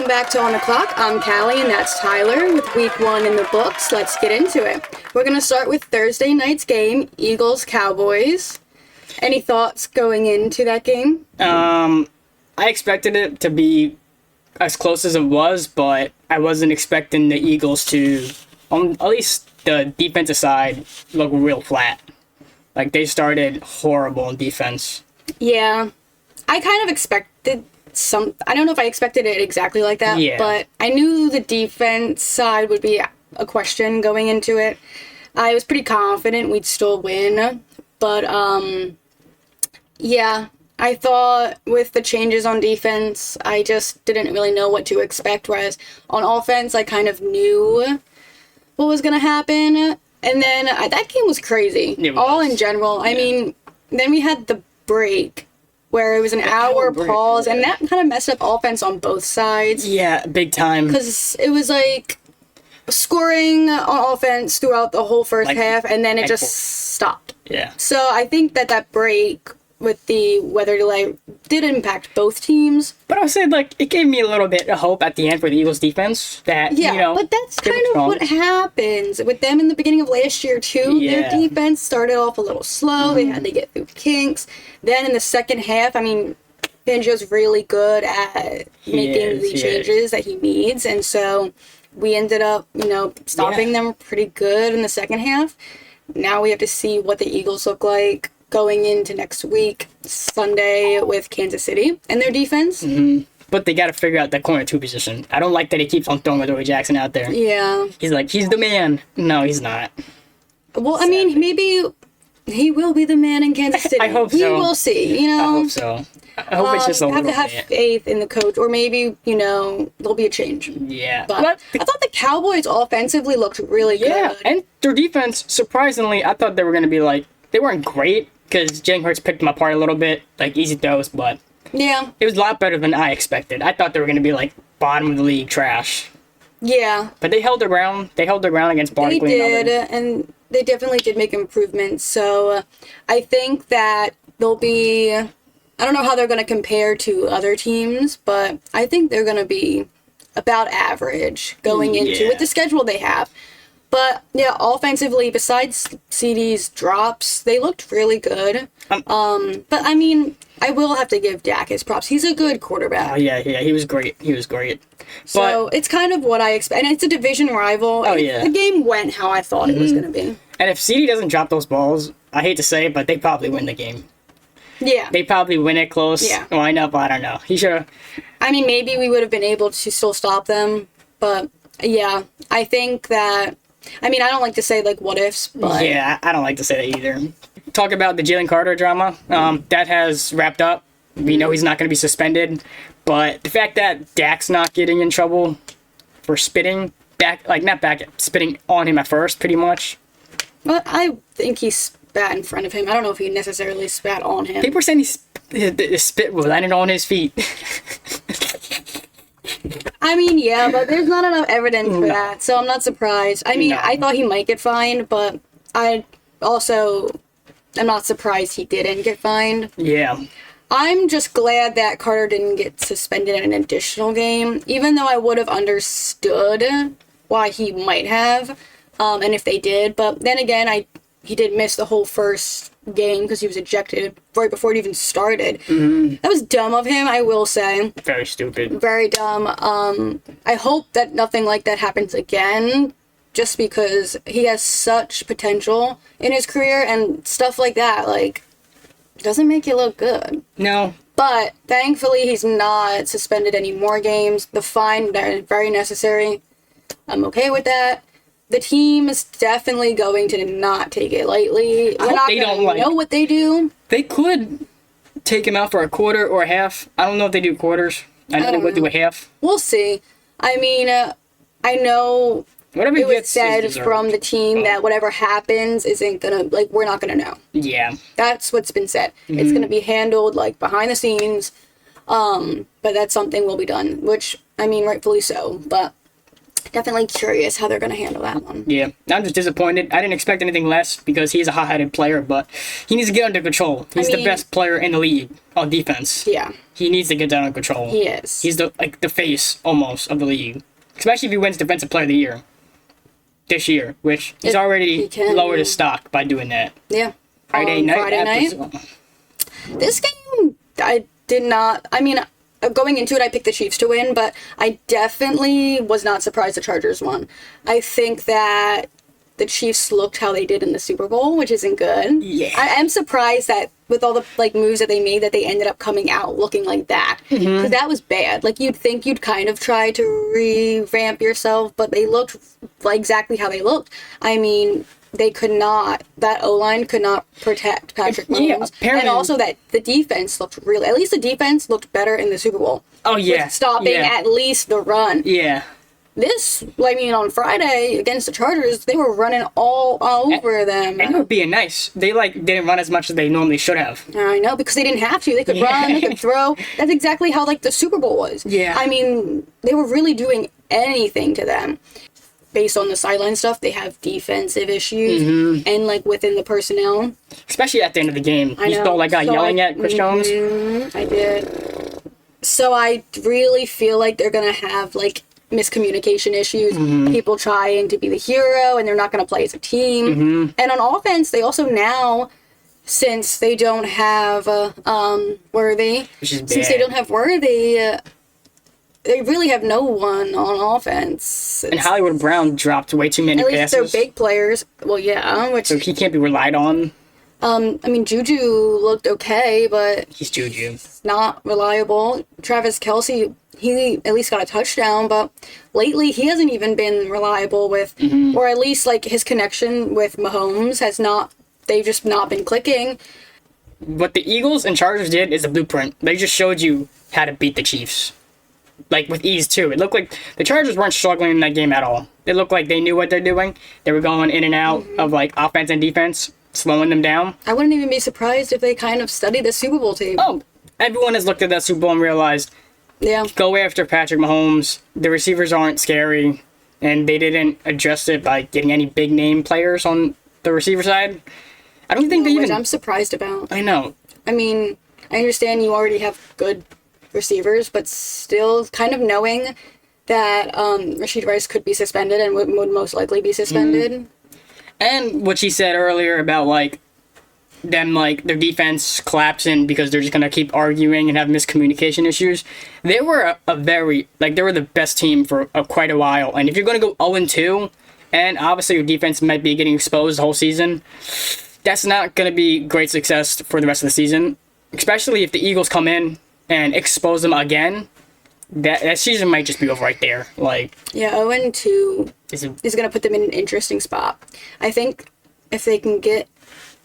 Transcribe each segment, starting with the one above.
back to On the Clock. I'm Callie, and that's Tyler with Week 1 in the books. Let's get into it. We're going to start with Thursday night's game, Eagles-Cowboys. Any thoughts going into that game? I expected it to be as close as it was, but I wasn't expecting the Eagles to, on at least the defensive side, look real flat. Like, they started horrible in defense. Yeah. I kind of expected I don't know if I expected it exactly like that, but I knew the defense side would be a question going into it. I was pretty confident we'd still win, but yeah, I thought with the changes on defense, I just didn't really know what to expect, whereas on offense, I kind of knew what was going to happen, and then that game was crazy, all in general. I mean, then we had the break, where it was an hour pause, and that kind of messed up offense on both sides. Yeah, big time. Because it was like scoring on offense throughout the whole first half, and then it just stopped. Yeah. So I think that break with the weather delay did impact both teams. But I would say, it gave me a little bit of hope at the end for the Eagles defense. But that's kind of what happens with them in the beginning of last year, too. Yeah. Their defense started off a little slow. They had to get through kinks. Then in the second half, I mean, Fangio's really good at making the changes that he needs. And so we ended up, stopping them pretty good in the second half. Now we have to see what the Eagles look like going into next week, Sunday, with Kansas City and their defense. Mm-hmm. But they got to figure out that corner 2 position. I don't like that he keeps on throwing Adoree Jackson out there. Yeah. He's like, he's the man. No, he's not. Well, I mean, maybe he will be the man in Kansas City. I hope so. We will see, I hope so. I hope it's just a little bit. Have to have faith in the coach, or maybe, there'll be a change. Yeah. But I thought the Cowboys offensively looked really good. Yeah, and their defense, surprisingly, I thought they were going to be they weren't great, because Jalen Hurts picked them apart a little bit, easy throws, but yeah, it was a lot better than I expected. I thought they were going to be, bottom of the league trash. Yeah. But they held their ground. They held their ground against Barkley. They did, and they definitely did make improvements. So I think that they'll be, I don't know how they're going to compare to other teams, but I think they're going to be about average going into with the schedule they have. But, yeah, offensively, besides CD's drops, they looked really good. But, I mean, I will have to give Dak his props. He's a good quarterback. Oh, yeah, he was great. He was great. So, it's kind of what I expect. And it's a division rival. Oh, yeah. The game went how I thought it was going to be. And if CD doesn't drop those balls, I hate to say it, but they probably win the game. Yeah. They probably win it close. Yeah. Line up, I don't know. He should have. I mean, maybe we would have been able to still stop them. But, yeah, I think that... I mean, I don't like to say, what ifs, but... Yeah, I don't like to say that either. Talk about the Jalen Carter drama. That has wrapped up. We know he's not going to be suspended. But the fact that Dak's not getting in trouble for spitting, spitting on him at first, pretty much. Well, I think he spat in front of him. I don't know if he necessarily spat on him. People are saying the spit was landing on his feet. I mean, yeah, but there's not enough evidence for that, so I'm not surprised. I mean, I thought he might get fined, but I also am not surprised he didn't get fined. Yeah. I'm just glad that Carter didn't get suspended in an additional game, even though I would have understood why he might have, and if they did. But then again, he did miss the whole first game because he was ejected right before it even started. Mm-hmm. That was dumb of him, I will say. Very stupid. Very dumb. I hope that nothing like that happens again, just because he has such potential in his career, and stuff like that, doesn't make you look good. No. But thankfully, he's not suspended any more games. The fine is very necessary. I'm okay with that. The team is definitely going to not take it lightly. We're not going to know what they do. They could take him out for a quarter or a half. I don't know if they do quarters. I know they would do a half. We'll see. I mean, I know it was said from the team that whatever happens isn't going to, we're not going to know. Yeah. That's what's been said. Mm-hmm. It's going to be handled, behind the scenes. But that's something will be done, which, I mean, rightfully so. But Definitely curious how they're going to handle that one. Yeah, I'm just disappointed. I didn't expect anything less because he's a hot-headed player, but he needs to get under control. He's the best player in the league on defense. Yeah. He needs to get that under control. He is. He's the face almost of the league, especially if he wins Defensive Player of the Year this year, which he's already lowered his stock by doing that. Yeah. Friday night. This game, I did not. I mean, going into it, I picked the Chiefs to win, but I definitely was not surprised the Chargers won. I think that the Chiefs looked how they did in the Super Bowl, which isn't good. Yeah. I am surprised that with all the moves that they made, that they ended up coming out looking like that. Because that was bad. You'd think you'd kind of try to revamp yourself, but they looked like exactly how they looked. I mean, they could not, that O-line could not protect Patrick Mahomes. Yeah, and also that the defense looked at least the defense looked better in the Super Bowl. Oh, yeah. With stopping at least the run. Yeah. On Friday against the Chargers, they were running all over them. And they were being nice. They, didn't run as much as they normally should have. I know, because they didn't have to. They could run, they could throw. That's exactly how, the Super Bowl was. Yeah. I mean, they were really doing anything to them. Based on the sideline stuff, they have defensive issues and within the personnel. Especially at the end of the game. I know. You saw yelling at Chris Jones. I did. So I really feel like they're gonna have miscommunication issues. People trying to be the hero and they're not gonna play as a team. And on offense, they also now, since they don't have Worthy, they really have no one on offense. And Hollywood Brown dropped way too many passes. At least they're big players. Well, yeah. So he can't be relied on. I mean, Juju looked okay, but he's Juju. Not reliable. Travis Kelce, he at least got a touchdown, but lately he hasn't even been reliable with, or at least his connection with Mahomes has not, they've just not been clicking. What the Eagles and Chargers did is a blueprint. They just showed you how to beat the Chiefs. With ease, too. It looked like the Chargers weren't struggling in that game at all. It looked like they knew what they're doing. They were going in and out of, offense and defense, slowing them down. I wouldn't even be surprised if they kind of studied the Super Bowl tape. Oh, everyone has looked at that Super Bowl and realized, go after Patrick Mahomes. The receivers aren't scary, and they didn't adjust it by getting any big-name players on the receiver side. I don't think they even... Which I'm surprised about. I know. I mean, I understand you already have good receivers, but still kind of knowing that Rashid Rice could be suspended and would most likely be suspended. And what she said earlier about them their defense collapsing because they're just gonna keep arguing and have miscommunication issues. They were they were the best team for quite a while. And if you're gonna go 0-2, and obviously your defense might be getting exposed the whole season, that's not gonna be great success for the rest of the season. Especially if the Eagles come in and expose them again, that season might just be over right there. 0-2 is going to put them in an interesting spot. I think if they can get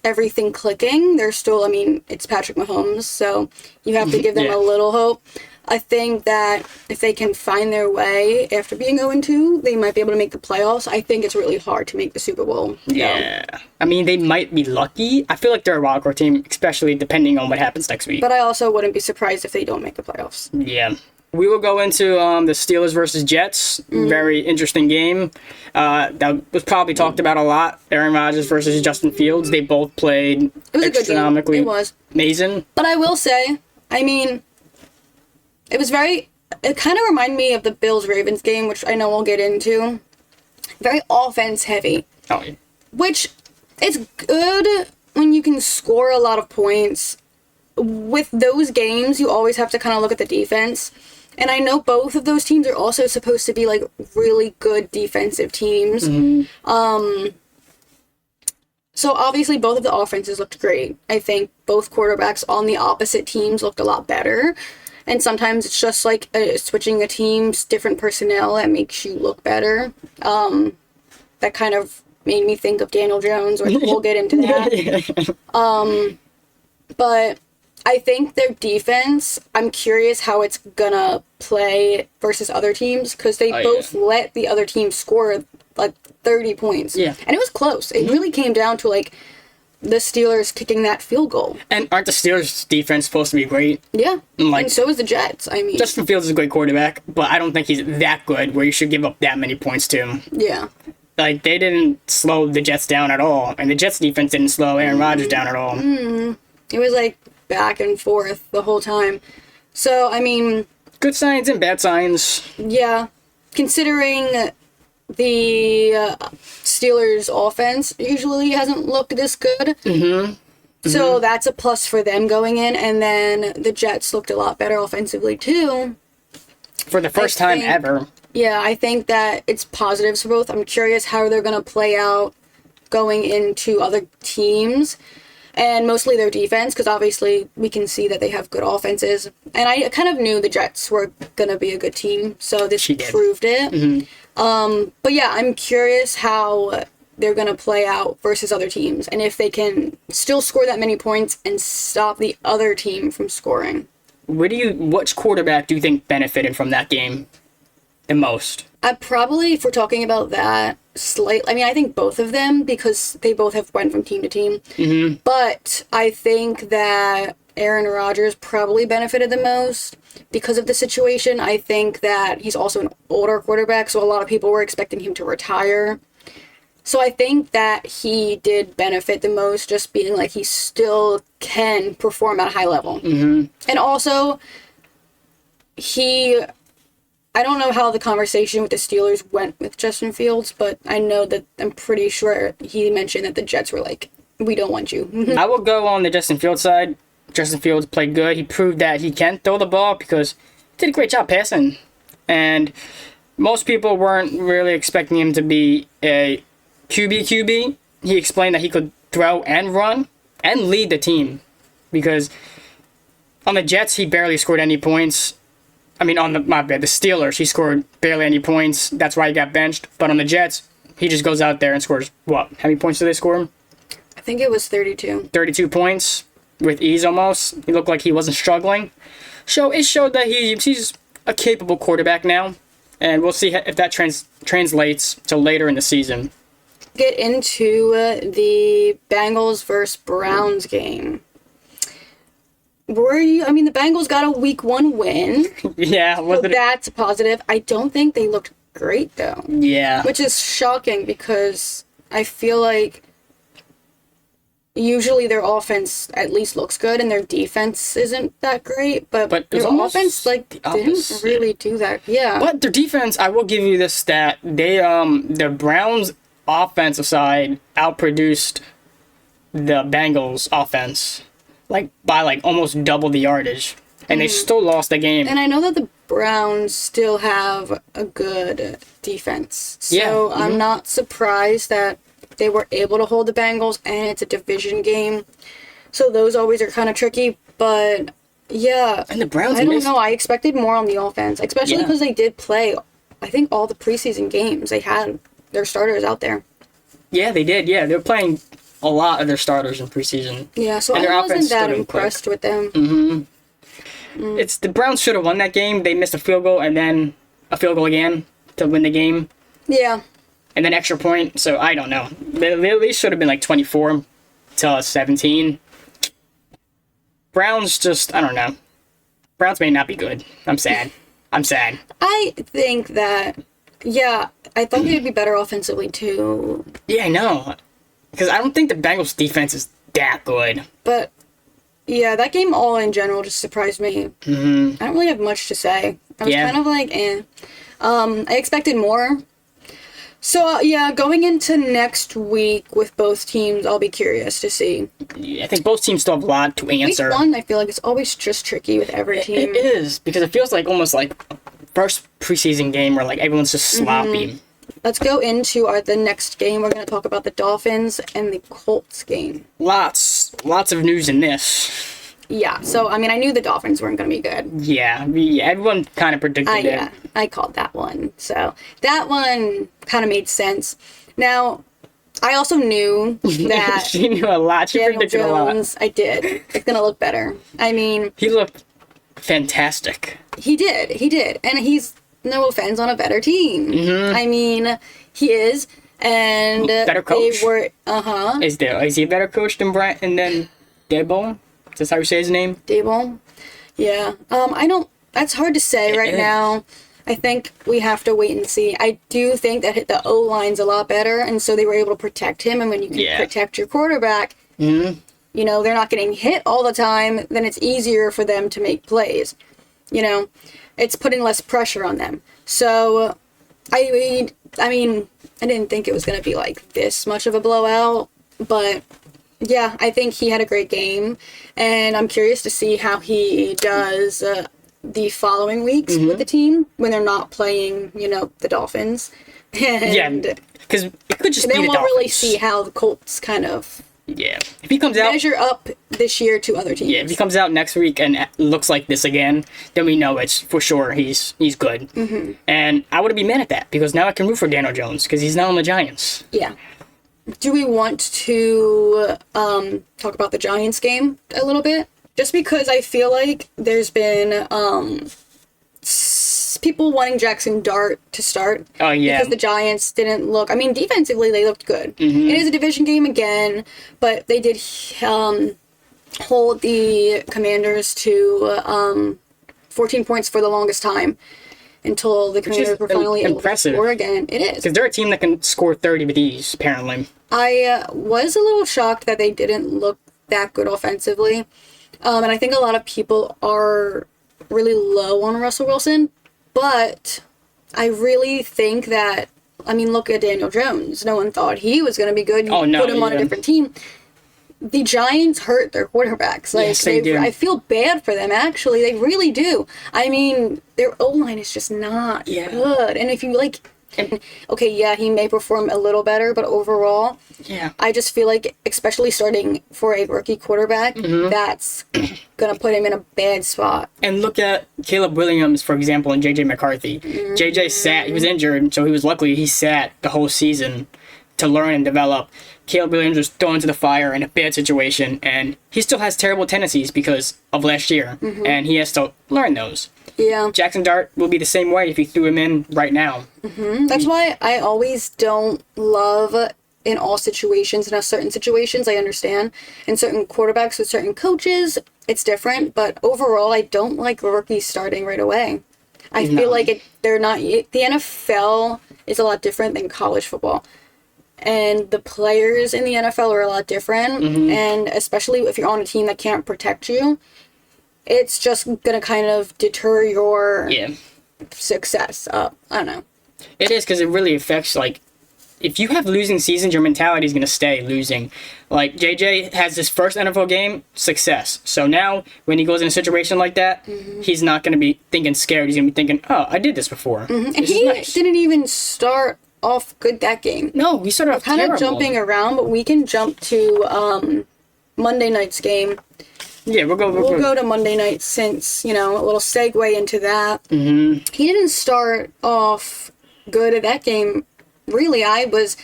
everything clicking, they're still, it's Patrick Mahomes, so you have to give them a little hope. I think that if they can find their way after being 0-2, they might be able to make the playoffs. I think it's really hard to make the Super Bowl. Yeah. They might be lucky. I feel like they're a wildcard team, especially depending on what happens next week. But I also wouldn't be surprised if they don't make the playoffs. Yeah. We will go into the Steelers versus Jets. Very interesting game. That was probably talked about a lot. Aaron Rodgers versus Justin Fields. They both played astronomically amazing. But I will say, it kind of reminded me of the Bills-Ravens game, which I know we'll get into. Very offense-heavy. Oh, yeah. Which is good when you can score a lot of points. With those games, you always have to kind of look at the defense. And I know both of those teams are also supposed to be, really good defensive teams. So obviously both of the offenses looked great. I think both quarterbacks on the opposite teams looked a lot better. And sometimes it's just switching a team's different personnel that makes you look better. That kind of made me think of Daniel Jones, which we'll get into that. But I think their defense, I'm curious how it's gonna play versus other teams, because they both let the other team score 30 points. Yeah. And it was close. It really came down to the Steelers kicking that field goal. And aren't the Steelers' defense supposed to be great? Yeah, Like, and so is the Jets. I mean, Justin Fields is a great quarterback, but I don't think he's that good where you should give up that many points to him. yeah. Like, they didn't slow the Jets down at all, and the Jets' defense didn't slow Aaron Rodgers down at all. It was like back and forth the whole time. So, I mean, Good signs and bad signs. yeah, considering the Steelers' offense usually hasn't looked this good. So that's a plus for them going in, and then the Jets looked a lot better offensively too. For the first time ever. Yeah, I think that it's positives for both. I'm curious how they're going to play out going into other teams, and mostly their defense, because obviously we can see that they have good offenses. And I kind of knew the Jets were going to be a good team, so this proved it. But yeah, I'm curious how they're going to play out versus other teams, and if they can still score that many points and stop the other team from scoring. Which quarterback do you think benefited from that game the most? Probably, if we're talking about that, I mean, I think both of them, because they both have went from team to team. But I think that Aaron Rodgers probably benefited the most because of the situation. I think that he's also an older quarterback, so a lot of people were expecting him to retire. So I think that he did benefit the most, just being like he still can perform at a high level. And also, I don't know how the conversation with the Steelers went with Justin Fields, but I'm pretty sure he mentioned that the Jets were like, we don't want you. I will go on the Justin Fields side. Justin Fields played good. He proved that he can throw the ball because he did a great job passing. And most people weren't really expecting him to be a QB. He explained that he could throw and run and lead the team. Because on the Jets, he barely scored any points. I mean, the Steelers, he scored barely any points. That's why he got benched. But on the Jets, he just goes out there and scores, what? How many points did they score? I think it was 32. 32 points with ease almost. He looked like he wasn't struggling. So it showed that he's a capable quarterback now. And we'll see if that translates to later in the season. Get into the Bengals versus Browns game. The Bengals got a week 1 win. Yeah. So that's a positive. I don't think they looked great, though. Yeah. Which is shocking because I feel like usually their offense at least looks good and their defense isn't that great. But their offense, didn't really do that. Yeah. But their defense, I will give you this stat. The Browns' offensive side outproduced the Bengals' offense. By almost double the yardage. And they still lost the game. And I know that the Browns still have a good defense. So I'm not surprised that they were able to hold the Bengals, and it's a division game. So those always are kind of tricky. But, yeah. And the Browns I don't know. I expected more on the offense. Especially because they did play, I think, all the preseason games. They had their starters out there. Yeah, they did. Yeah, they were playing a lot of their starters in preseason. Yeah, so I wasn't that impressed with them. The Browns should have won that game. They missed a field goal and then a field goal again to win the game. Yeah. And then extra point. So I don't know. They at least should have been 24 to 17. Browns just, I don't know. Browns may not be good. I'm sad. I think that, I thought they'd be better offensively too. Yeah, I know. Because I don't think the Bengals defense is that good. But, yeah, that game all in general just surprised me. I don't really have much to say. I was kind of I expected more. So, going into next week with both teams, I'll be curious to see. Yeah, I think both teams still have a lot to answer. Week 1, I feel like it's always just tricky with every team. It is, because it feels almost like first preseason game where everyone's just sloppy. Let's go into the next game. We're going to talk about the Dolphins and the Colts game. Lots of news in this. Yeah, so, I knew the Dolphins weren't going to be good. Yeah, everyone kind of predicted it. I called that one. So, that one kind of made sense. Now, I also knew that... She knew a lot. She Daniel predicted Jones, a lot. I did. It's going to look better. He looked fantastic. He did. And he's... no offense, on a better team. He is. and Better coach? they were Is he a better coach than Brent and then Debo? Is that how you say his name? Dable. Yeah. I don't. That's hard to say right now. I think we have to wait and see. I do think that the O line's a lot better, and so they were able to protect him. And when you can protect your quarterback, you know, they're not getting hit all the time, then it's easier for them to make plays. You know, it's putting less pressure on them. So, I mean, I didn't think it was going to be like this much of a blowout, but yeah, I think he had a great game, and I'm curious to see how he does the following weeks with the team when they're not playing, you know, the Dolphins. And because it could just be the then we'll Dolphins. really see how the Colts kind of if he comes out measure up this year to other teams. Yeah, if he comes out next week and looks like this again, then we know it's for sure he's good. And I wouldn't be mad at that because now I can root for Daniel Jones because he's now on the Giants. Yeah. Do we want to talk about the Giants game a little bit? Just because I feel like there's been people wanting Jackson Dart to start. Oh, yeah. Because the Giants didn't look... I mean, defensively, they looked good. It is a division game again, but they did hold the Commanders to 14 points for the longest time until the Commanders were finally able to score again. It is. Because they're a team that can score 30 with ease, apparently. I was a little shocked that they didn't look that good offensively. And I think a lot of people are really low on Russell Wilson, but I really think that, I mean, look at Daniel Jones. No one thought he was going to be good. You put him on a different team. The Giants hurt their quarterbacks. Like, yes, they do. I feel bad for them, actually. They really do. I mean, their O-line is just not good. And if you, like... Okay, yeah, he may perform a little better, but overall, I just feel like, especially starting for a rookie quarterback, that's going to put him in a bad spot. And look at Caleb Williams, for example, and J.J. McCarthy. J.J. sat, he was injured, so he was lucky he sat the whole season to learn and develop. Caleb Williams was thrown into the fire in a bad situation, and he still has terrible tendencies because of last year, and he has to learn those. Yeah. Jackson Dart will be the same way if you threw him in right now. That's why I always don't love in all situations. In certain situations, I understand. In certain quarterbacks with certain coaches, it's different. But overall, I don't like rookies starting right away. I feel like they're not... The NFL is a lot different than college football. And the players in the NFL are a lot different. And especially if you're on a team that can't protect you, it's just going to kind of deter your success. I don't know. It is because it really affects, like, if you have losing seasons, your mentality is going to stay losing. Like, JJ has his first NFL game, success. So now, when he goes in a situation like that, he's not going to be thinking scared. He's going to be thinking, oh, I did this before. And he didn't even start off good that game. No, he started off kind of jumping around, but we can jump to Monday night's game. Yeah, we'll go to Monday night since, you know, a little segue into that. He didn't start off good at that game. Really, I was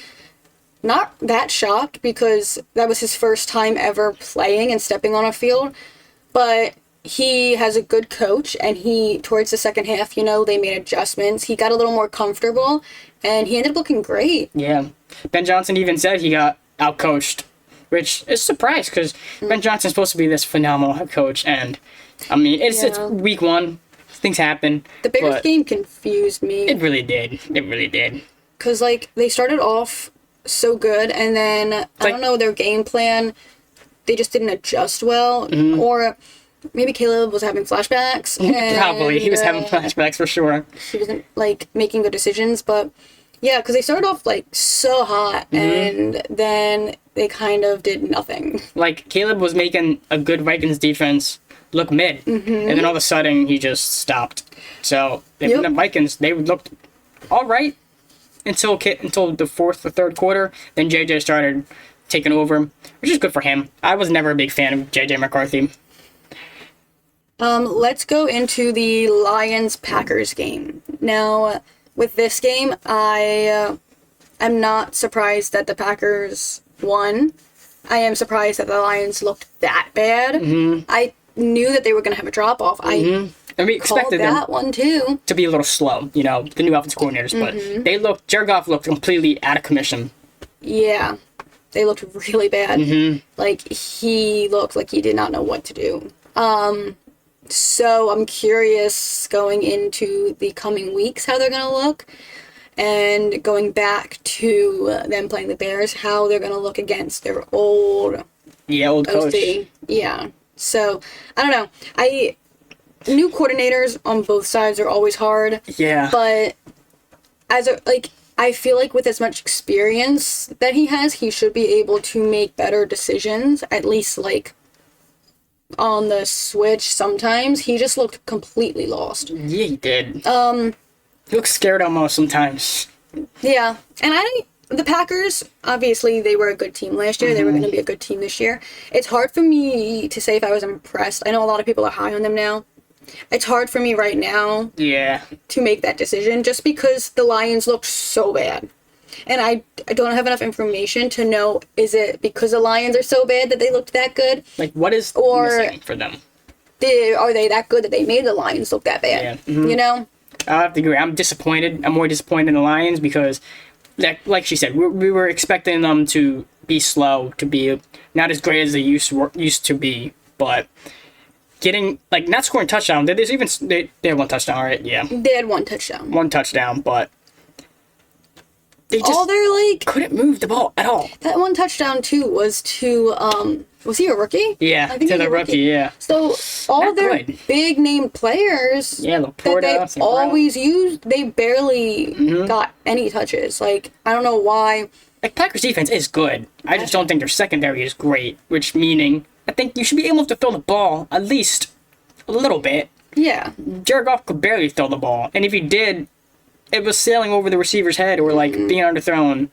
not that shocked because that was his first time ever playing and stepping on a field. But he has a good coach, and towards the second half, you know, they made adjustments. He got a little more comfortable, and he ended up looking great. Yeah. Ben Johnson even said he got outcoached, which is a surprise because Ben Johnson's supposed to be this phenomenal head coach. And, I mean, it's week one. Things happen. The Bears game confused me. It really did. It really did. Because, like, they started off so good, and then, I don't know, their game plan, they just didn't adjust well. Or maybe Caleb was having flashbacks. Probably. He was having flashbacks for sure. He wasn't, like, making good decisions. But, yeah, because they started off, like, so hot, and then they kind of did nothing. Like, Caleb was making a good Vikings defense look mid, and then all of a sudden he just stopped. So the Vikings, they looked all right until the fourth or third quarter. Then JJ started taking over, which is good for him. I was never a big fan of JJ McCarthy. Let's go into the Lions-Packers game. Now, with this game, I'm not surprised that the Packers won. I am surprised that the Lions looked that bad. I knew that they were going to have a drop-off. I And we expected them that one too to be a little slow, the new offensive coordinators, but Jared Goff looked completely out of commission. Yeah, they looked really bad. Like, he looked like he did not know what to do. So I'm curious going into the coming weeks how they're going to look. And going back to them playing the Bears, how they're going to look against their old coach. OC. Yeah. So, I don't know. New coordinators on both sides are always hard. Yeah. But I feel like with as much experience that he has, he should be able to make better decisions, at least, like, on the switch sometimes. He just looked completely lost. Yeah, he did. He looks scared almost sometimes. Yeah, and the Packers, obviously, they were a good team last year. They were going to be a good team this year. It's hard for me to say if I was impressed. I know a lot of people are high on them now. It's hard for me right now to make that decision just because the Lions looked so bad. And I don't have enough information to know, is it because the Lions are so bad that they looked that good? Like, what is missing for them? Are they that good that they made the Lions look that bad? Yeah. You know? I have to agree. I'm disappointed. I'm more disappointed in the Lions because, like she said, we were expecting them to be slow, to be not as great as they used to be. But not scoring touchdown. They had one touchdown, right? Yeah. They had one touchdown. One touchdown, but they just couldn't move the ball at all. That one touchdown too was to was he a rookie? Yeah, I think to the rookie. Yeah. So all their big name players, Laporta, that they always used, they barely got any touches. Like, I don't know why. Like, Packers defense is good. I just don't think their secondary is great. Which meaning I think you should be able to throw the ball at least a little bit. Yeah. Jared Goff could barely throw the ball, and if he did, it was sailing over the receiver's head or like being underthrown.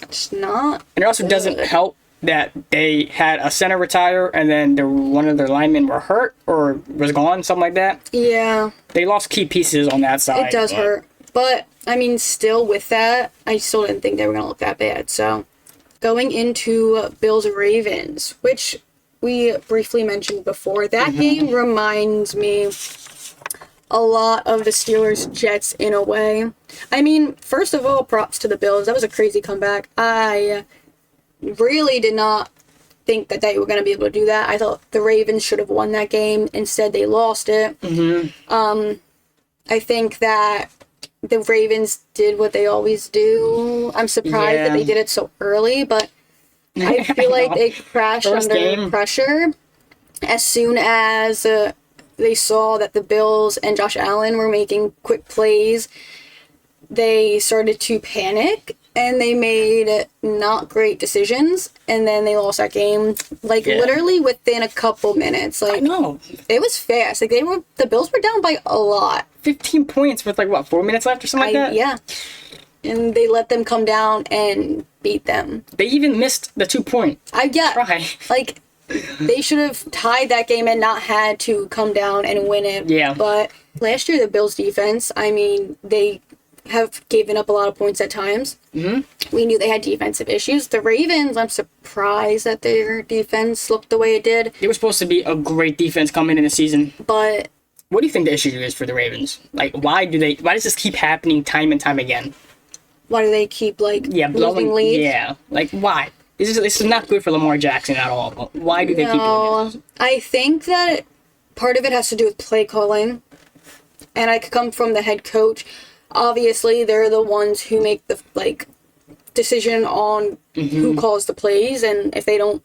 It's not. And it also doesn't help that they had a center retire and then one of their linemen were hurt or was gone, something like that. Yeah. They lost key pieces on that side. It does hurt. But, I mean, still with that, I still didn't think they were going to look that bad. So, going into Bills-Ravens, which we briefly mentioned before, that game reminds me a lot of the Steelers-Jets in a way. I mean, first of all, props to the Bills. That was a crazy comeback. I really did not think that they were going to be able to do that. I thought the Ravens should have won that game. Instead, they lost it. I think that the Ravens did what they always do. I'm surprised that they did it so early, but I feel like they crashed under pressure as soon as they saw that the Bills and Josh Allen were making quick plays. They started to panic, and they made not great decisions, and then they lost that game, literally within a couple minutes. Like, I know. It was fast. Like, the Bills were down by a lot. 15 points with 4 minutes left or something like that? Yeah. And they let them come down and beat them. They even missed the 2-point try. Like, they should have tied that game and not had to come down and win it. Yeah. But last year, the Bills' defense, I mean, they have given up a lot of points at times. We knew they had defensive issues. The Ravens, I'm surprised that their defense looked the way it did. It was supposed to be a great defense coming in the season. But what do you think the issue is for the Ravens? Like, why does this keep happening time and time again? Why do they keep, losing leads? Yeah. Like, why? This is not good for Lamar Jackson at all. But why do they keep doing this? I think that part of it has to do with play calling. And I could come from the head coach. Obviously, they're the ones who make the, decision on who calls the plays. And if they don't,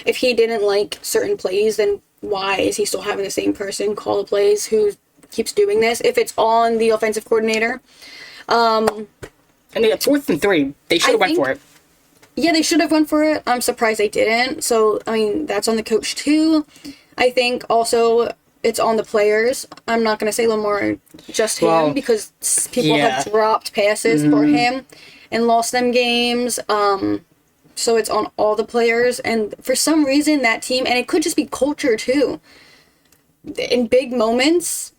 if he didn't like certain plays, then why is he still having the same person call the plays who keeps doing this? If it's on the offensive coordinator. And they got 4th and 3. They should have went for it. Yeah, they should have went for it. I'm surprised they didn't. So, I mean, that's on the coach, too. I think also it's on the players. I'm not going to say Lamar, just him, because people have dropped passes for him and lost them games. So it's on all the players. And for some reason, that team, and it could just be culture, too. In big moments,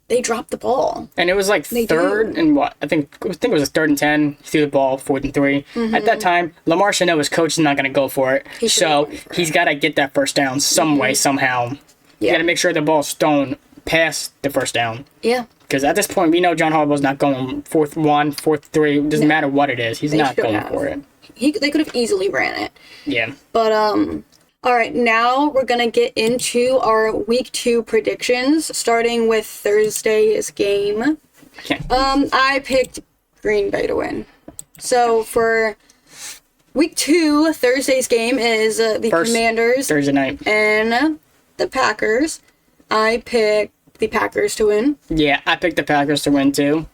they dropped the ball. And it was third and what? I think it was 3rd and 10. He threw the ball 4th and 3. At that time, Lamar should know his coach is not going to go for it. He's got to get that first down some way, somehow. You Yeah. got to make sure the ball's thrown past the first down. Yeah. Because at this point, we know John Harbaugh's not going 4th 1, 4th 3. Doesn't matter what it is. He's not should going have. for it. They could have easily ran it. Yeah. But, all right, now we're going to get into our week 2 predictions, starting with Thursday's game. I picked Green Bay to win. So for week 2, Thursday's game is the Commanders Thursday night. and the Packers. I picked the Packers to win. Yeah, I picked the Packers to win too.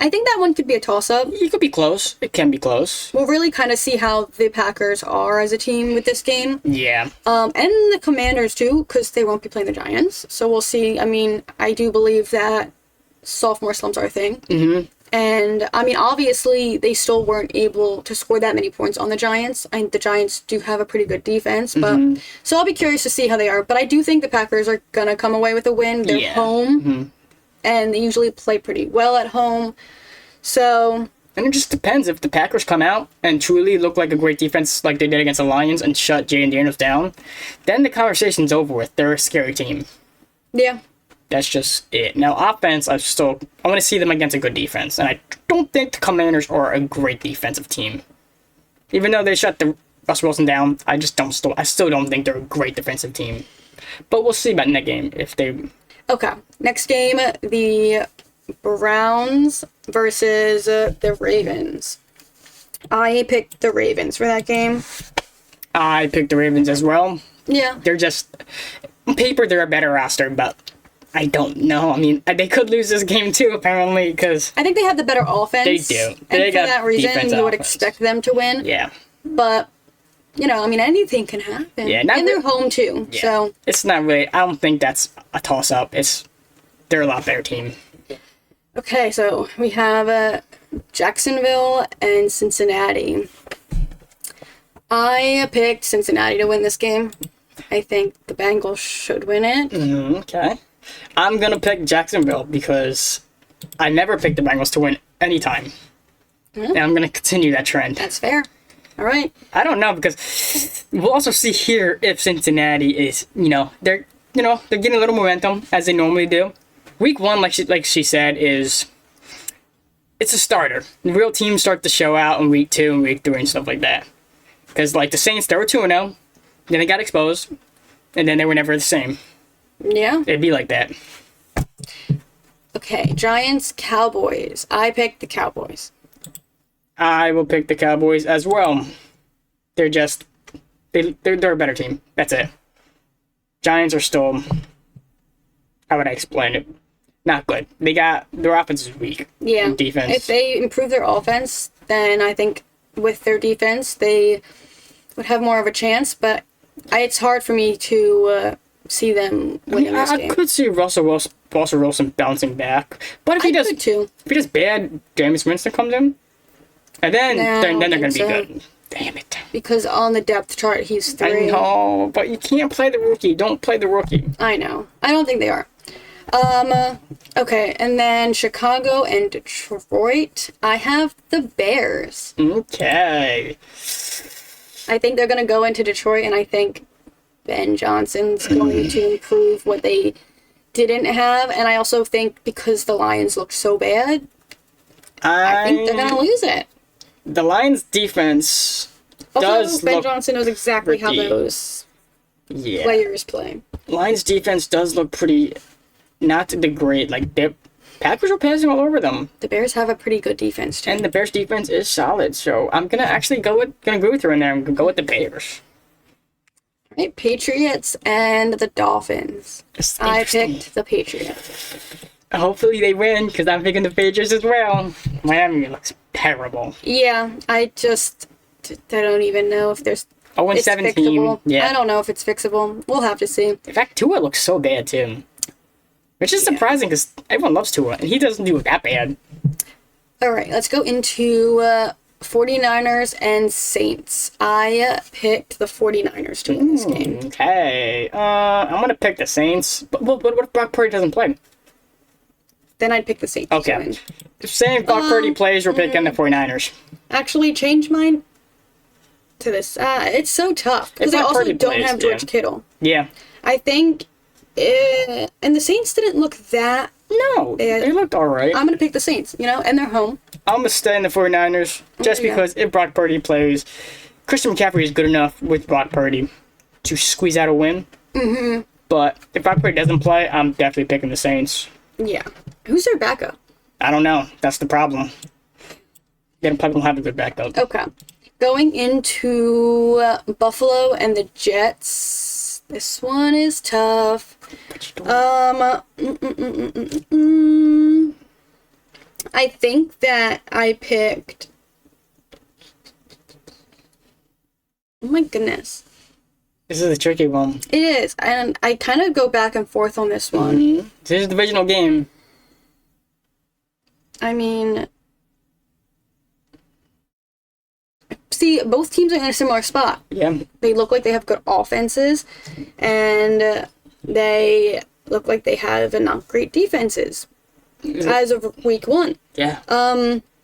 I think that one could be a toss-up. It could be close. It can be close. We'll really kind of see how the Packers are as a team with this game. Yeah. And the Commanders too, because they won't be playing the Giants. So we'll see. I mean, I do believe that sophomore slumps are a thing. Mm-hmm. And, I mean, obviously, they still weren't able to score that many points on the Giants. And the Giants do have a pretty good defense. But so I'll be curious to see how they are. But I do think the Packers are going to come away with a win. They're home. Mm-hmm. And they usually play pretty well at home. So... And it just depends. If the Packers come out and truly look like a great defense like they did against the Lions and shut Jay and Daniels down, then the conversation's over with. They're a scary team. Yeah. That's just it. Now, offense, I want to see them against a good defense. And I don't think the Commanders are a great defensive team. Even though they shut Russell Wilson down, I still don't think they're a great defensive team. But we'll see about in that game if they... Okay. Next game, the Browns versus the Ravens. I picked the Ravens for that game. I picked the Ravens as well. Yeah. They're just... On paper, they're a better roster, but... I don't know. I mean, they could lose this game too, apparently, because... I think they have the better offense. They do. And They for got that reason, defense you would offense. expect them to win. Yeah. But, you know, I mean, anything can happen. Yeah, and they're home, too. Yeah. So, It's not really... I don't think that's a toss-up. They're a lot better team. okay, so we have Jacksonville and Cincinnati. I picked Cincinnati to win this game. I think the Bengals should win it. Okay. I'm going to pick Jacksonville because I never picked the Bengals to win any time. And I'm going to continue that trend. That's fair. All right. I don't know because we'll also see here if Cincinnati is, they're getting a little momentum as they normally do. Week 1, like she said, it's a starter. The real teams start to show out in week 2 and week 3 and stuff like that. Because like the Saints, they were 2-0, then they got exposed, and then they were never the same. Yeah. It'd be like that. Okay, Giants, Cowboys. I picked the Cowboys. I will pick the Cowboys as well. They're just they're a better team. That's it. Giants are still, how would I explain it? Not good. Their offense is weak. Yeah. Defense. If they improve their offense, then I think with their defense they would have more of a chance. But it's hard for me to see them winning this game. I could see Russell Wilson bouncing back, but if he does bad, Jameis Winston comes in, and then they're going to be good. Damn it! Because on the depth chart he's 3. I know, but you can't play the rookie. Don't play the rookie. I know. I don't think they are. Okay, and then Chicago and Detroit. I have the Bears. Okay. I think they're going to go into Detroit, and I think Ben Johnson's going to improve what they didn't have. And I also think because the Lions look so bad, I think they're going to lose it. The Lions' defense Also, Ben look Johnson knows exactly how pretty- those players play. Lions' defense does look pretty not the great. Like, the Packers are passing all over them. The Bears have a pretty good defense, too. And the Bears' defense is solid. So I'm going to actually go with her in there. I'm going to go with the Bears. Right, Patriots and the Dolphins. It's I interesting. picked the Patriots. Hopefully they win, because I'm picking the Patriots as well. Miami looks terrible. Yeah, I don't even know if it's 0-17. fixable. Yeah. I don't know if it's fixable. We'll have to see. In fact, Tua looks so bad, too. Which is surprising, because everyone loves Tua, and he doesn't do it that bad. All right, let's go into 49ers and Saints. I picked the 49ers to win this game. Okay. I'm going to pick the Saints. But what if Brock Purdy doesn't play? Then I'd pick the Saints to Okay. win. If saying Brock Purdy plays, we're picking the 49ers. Actually, change mine to this. It's so tough because If I Brock also Purdy don't plays, have George Kittle. Yeah. I think And the Saints didn't look that. No, they looked all right. I'm going to pick the Saints, and they're home. I'm going to stay in the 49ers just because if Brock Purdy plays, Christian McCaffrey is good enough with Brock Purdy to squeeze out a win. Mm-hmm. But if Brock Purdy doesn't play, I'm definitely picking the Saints. Yeah. Who's their backup? I don't know. That's the problem. They probably don't have a good backup. Okay. Going into Buffalo and the Jets. This one is tough. I think that I picked... Oh my goodness. This is a tricky one. It is. And I kind of go back and forth on this one. Mm-hmm. This is a divisional game. I mean... See, both teams are in a similar spot. Yeah. They look like they have good offenses, and they look like they have not great defenses as of week 1. Yeah.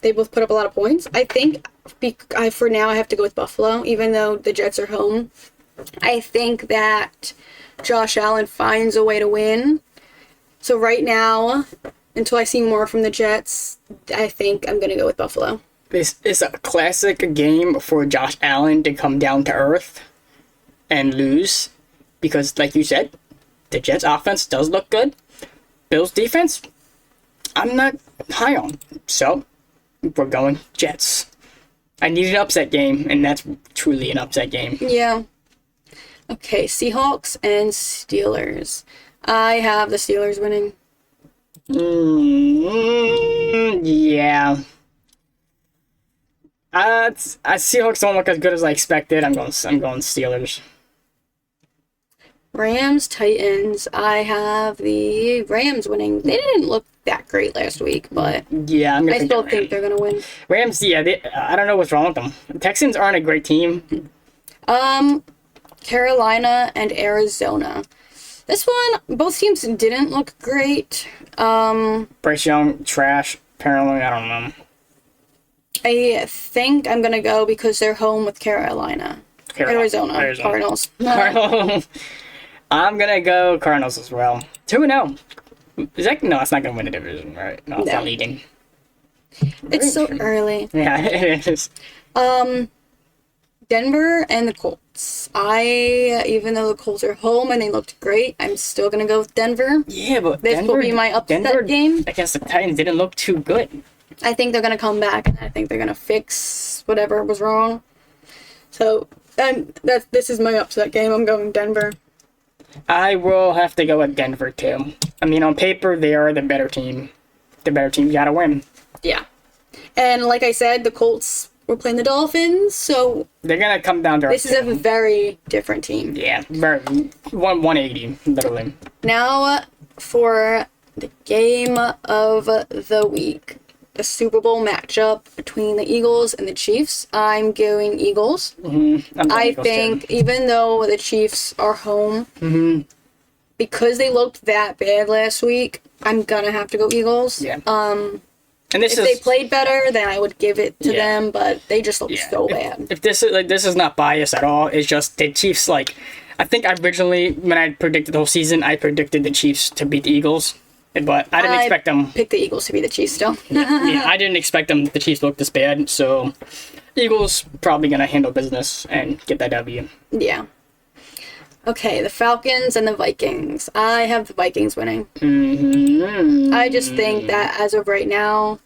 They both put up a lot of points. I think for now I have to go with Buffalo, even though the Jets are home. I think that Josh Allen finds a way to win. So right now, until I see more from the Jets, I think I'm going to go with Buffalo. This is a classic game for Josh Allen to come down to earth and lose because, like you said, the Jets' offense does look good. Bills' defense, I'm not high on. So, we're going Jets. I need an upset game, and that's truly an upset game. Yeah. Okay, Seahawks and Steelers. I have the Steelers winning. Yeah. Seahawks don't look as good as I expected. I'm going Steelers. Rams, Titans. I have the Rams winning. They didn't look that great last week, but yeah, I still think they're gonna win. Rams, yeah. I don't know what's wrong with them. The Texans aren't a great team. Carolina and Arizona. This one, both teams didn't look great. Bryce Young, trash. Apparently, I don't know. I think I'm gonna go because they're home with Carolina. Arizona. Cardinals. I'm gonna go Cardinals as well. 2-0. Is that no? It's not gonna win the division, right? No, it's not leading. It's so early. Yeah, it is. Denver and the Colts. Even though the Colts are home and they looked great, I'm still gonna go with Denver. Yeah, but this will be my upset game. Against the Titans didn't look too good. I think they're gonna come back and I think they're gonna fix whatever was wrong. So, this is my upset game. I'm going Denver. I will have to go with Denver too. I mean, on paper, they are the better team. The better team gotta win. Yeah, and like I said, the Colts were playing the Dolphins, so they're gonna come down to. This is a very different team. Yeah, very 180 literally. Now for the game of the week. The Super Bowl matchup between the Eagles and the Chiefs. I'm going Eagles. Mm-hmm. I think even though the Chiefs are home, because they looked that bad last week, I'm gonna have to go Eagles. Yeah. And if they played better, then I would give it to them. But they just looked so bad. If this is not bias at all. It's just the Chiefs. Like, I think originally when I predicted the whole season, I predicted the Chiefs to beat the Eagles. But I didn't expect them. Pick the Eagles to be the Chiefs still. Yeah, I didn't expect them. The Chiefs look this bad, so Eagles probably gonna handle business and get that W. Yeah. Okay, the Falcons and the Vikings. I have the Vikings winning. Mm-hmm. I just think that as of right now,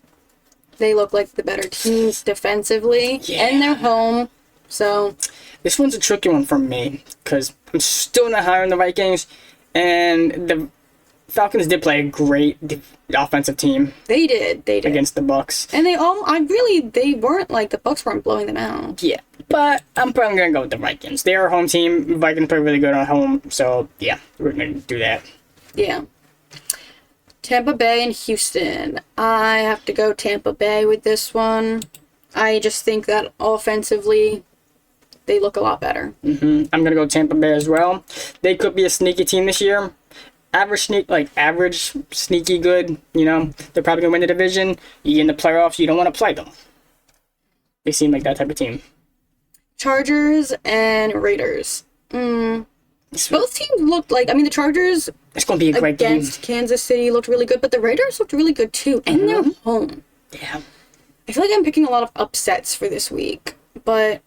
they look like the better teams defensively, and they're home. So this one's a tricky one for me because I'm still not high on the Vikings, and the Falcons did play a great offensive team. They did against the Bucks, and they weren't like the Bucks weren't blowing them out. Yeah, but I'm probably gonna go with the Vikings. They are a home team. Vikings play really good on home, so yeah, we're gonna do that. Yeah. Tampa Bay and Houston. I have to go Tampa Bay with this one. I just think that offensively, they look a lot better. I'm gonna go Tampa Bay as well. They could be a sneaky team this year. Average, sneaky good, they're probably going to win the division. You get in the playoffs, you don't want to play them. They seem like that type of team. Chargers and Raiders. Both teams looked like, I mean, the Chargers It's going to be a great game. against Kansas City looked really good, but the Raiders looked really good too, and they're home. Yeah. I feel like I'm picking a lot of upsets for this week, but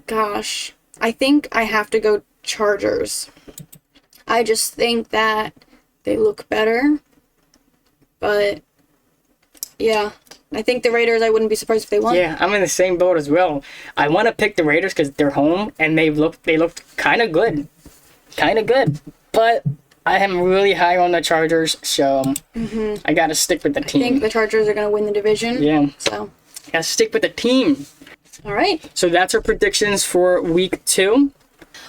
gosh, I think I have to go Chargers. I just think that they look better, but yeah, I think the Raiders, I wouldn't be surprised if they won. Yeah, I'm in the same boat as well. I want to pick the Raiders because they're home and they looked kind of good. Kind of good. But I am really high on the Chargers, so I got to stick with the I think team. the Chargers are going to win the division. Yeah, So, got to stick with the team. all right. So that's our predictions for week 2.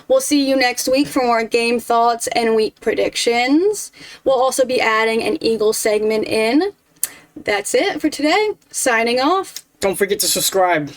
We'll see you next week for more game thoughts and week predictions. We'll also be adding an Eagles segment in. That's it for today. Signing off. Don't forget to subscribe.